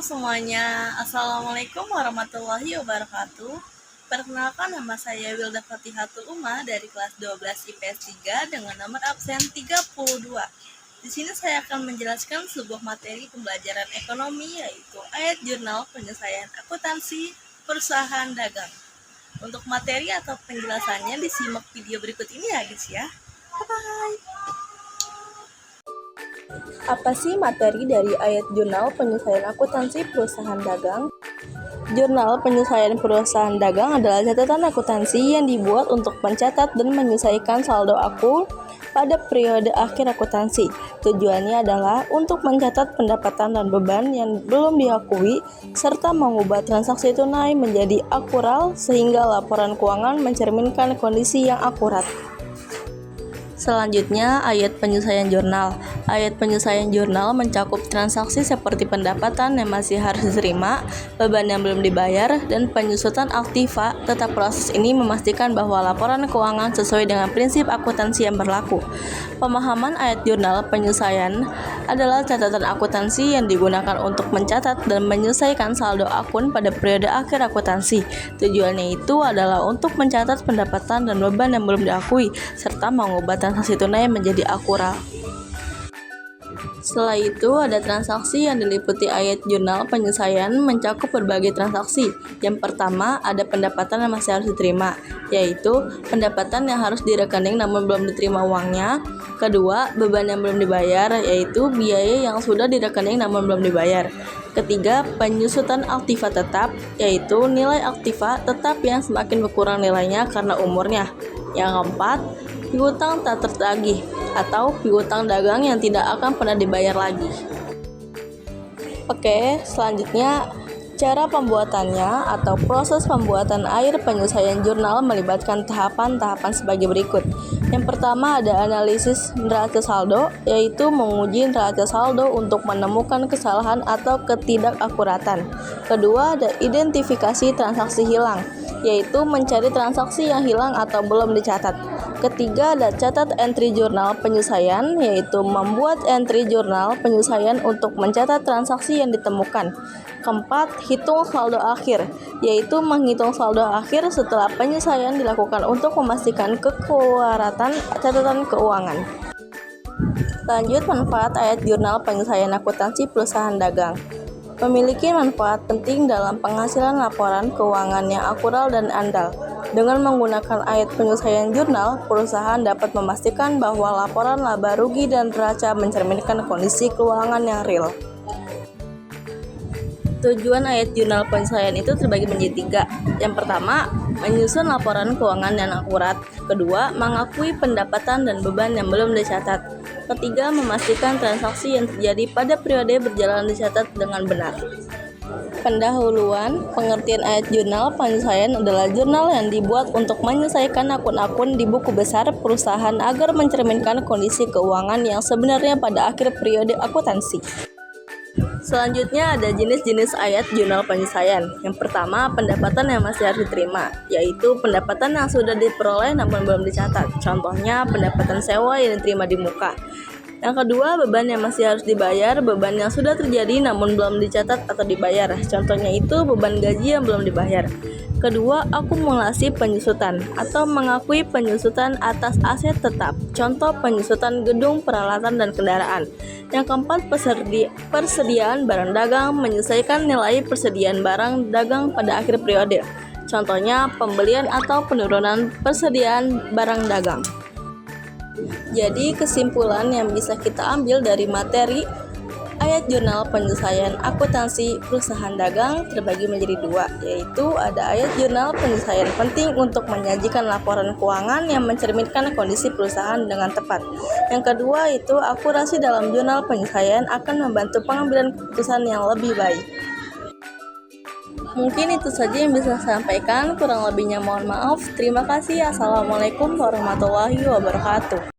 semuanya, Assalamualaikum warahmatullahi wabarakatuh. Perkenalkan, nama saya Wilda Fatihatul Umah dari kelas 12 IPS 3 dengan nomor absen 32. Di sini saya akan menjelaskan sebuah materi pembelajaran ekonomi, yaitu ayat jurnal penyelesaian akuntansi perusahaan dagang. Untuk materi atau penjelasannya disimak video berikut ini ya guys ya. Bye. Apa sih materi dari ayat jurnal penyelesaian akuntansi perusahaan dagang? Jurnal penyelesaian perusahaan dagang adalah catatan akuntansi yang dibuat untuk mencatat dan menyelesaikan saldo akun pada periode akhir akuntansi. Tujuannya adalah untuk mencatat pendapatan dan beban yang belum diakui serta mengubah transaksi tunai menjadi akural sehingga laporan keuangan mencerminkan kondisi yang akurat. Selanjutnya, ayat penyelesaian jurnal. Ayat penyelesaian jurnal mencakup transaksi seperti pendapatan yang masih harus diterima, beban yang belum dibayar, dan penyusutan aktiva. Tetap proses ini memastikan bahwa laporan keuangan sesuai dengan prinsip akuntansi yang berlaku. Pemahaman ayat jurnal penyelesaian adalah catatan akuntansi yang digunakan untuk mencatat dan menyelesaikan saldo akun pada periode akhir akuntansi. Tujuannya itu adalah untuk mencatat pendapatan dan beban yang belum diakui, serta mengubah transaksi tunai menjadi akurat. Setelah itu, ada transaksi yang diliputi ayat jurnal penyelesaian mencakup berbagai transaksi. Yang pertama, ada pendapatan yang masih harus diterima, yaitu pendapatan yang harus di rekening namun belum diterima uangnya. Kedua, beban yang belum dibayar, yaitu biaya yang sudah di rekening namun belum dibayar. Ketiga, penyusutan aktiva tetap, yaitu nilai aktiva tetap yang semakin berkurang nilainya karena umurnya. Yang keempat, piutang tak tertagih atau piutang dagang yang tidak akan pernah dibayar lagi. Oke, selanjutnya cara pembuatannya atau proses pembuatan air penyelesaian jurnal melibatkan tahapan-tahapan sebagai berikut. Yang pertama ada analisis neraca saldo, yaitu menguji neraca saldo untuk menemukan kesalahan atau ketidakakuratan. Kedua ada identifikasi transaksi hilang, yaitu mencari transaksi yang hilang atau belum dicatat. Ketiga ada catat entry jurnal penyelesaian, yaitu membuat entry jurnal penyelesaian untuk mencatat transaksi yang ditemukan. Keempat, hitung saldo akhir, yaitu menghitung saldo akhir setelah penyelesaian dilakukan untuk memastikan kekeluaratan catatan keuangan. Lanjut, manfaat ayat jurnal penyelesaian akuntansi perusahaan dagang. Memiliki manfaat penting dalam penghasilan laporan keuangan yang akurat dan andal. Dengan menggunakan ayat penyelesaian jurnal, perusahaan dapat memastikan bahwa laporan laba rugi dan neraca mencerminkan kondisi keuangan yang real. Tujuan ayat jurnal penyelesaian itu terbagi menjadi 3. Yang pertama, menyusun laporan keuangan yang akurat. Kedua, mengakui pendapatan dan beban yang belum dicatat. Ketiga, memastikan transaksi yang terjadi pada periode berjalan dicatat dengan benar. Pendahuluan, pengertian ayat jurnal penyelesaian adalah jurnal yang dibuat untuk menyelesaikan akun-akun di buku besar perusahaan agar mencerminkan kondisi keuangan yang sebenarnya pada akhir periode akuntansi. Selanjutnya ada jenis-jenis ayat jurnal penyelesaian. Yang pertama, pendapatan yang masih harus diterima, yaitu pendapatan yang sudah diperoleh namun belum dicatat. Contohnya, pendapatan sewa yang diterima di muka. Yang kedua, beban yang masih harus dibayar, beban yang sudah terjadi namun belum dicatat atau dibayar. Contohnya itu beban gaji yang belum dibayar. Kedua, akumulasi penyusutan atau mengakui penyusutan atas aset tetap. Contoh penyusutan gedung, peralatan, dan kendaraan. Yang keempat, persediaan barang dagang, menyelesaikan nilai persediaan barang dagang pada akhir periode. Contohnya pembelian atau penurunan persediaan barang dagang. Jadi kesimpulan yang bisa kita ambil dari materi ayat jurnal penyelesaian akuntansi perusahaan dagang terbagi menjadi 2, yaitu ada ayat jurnal penyelesaian penting untuk menyajikan laporan keuangan yang mencerminkan kondisi perusahaan dengan tepat. Yang kedua itu akurasi dalam jurnal penyelesaian akan membantu pengambilan keputusan yang lebih baik. Mungkin itu saja yang bisa saya sampaikan, kurang lebihnya mohon maaf. Terima kasih. Assalamualaikum warahmatullahi wabarakatuh.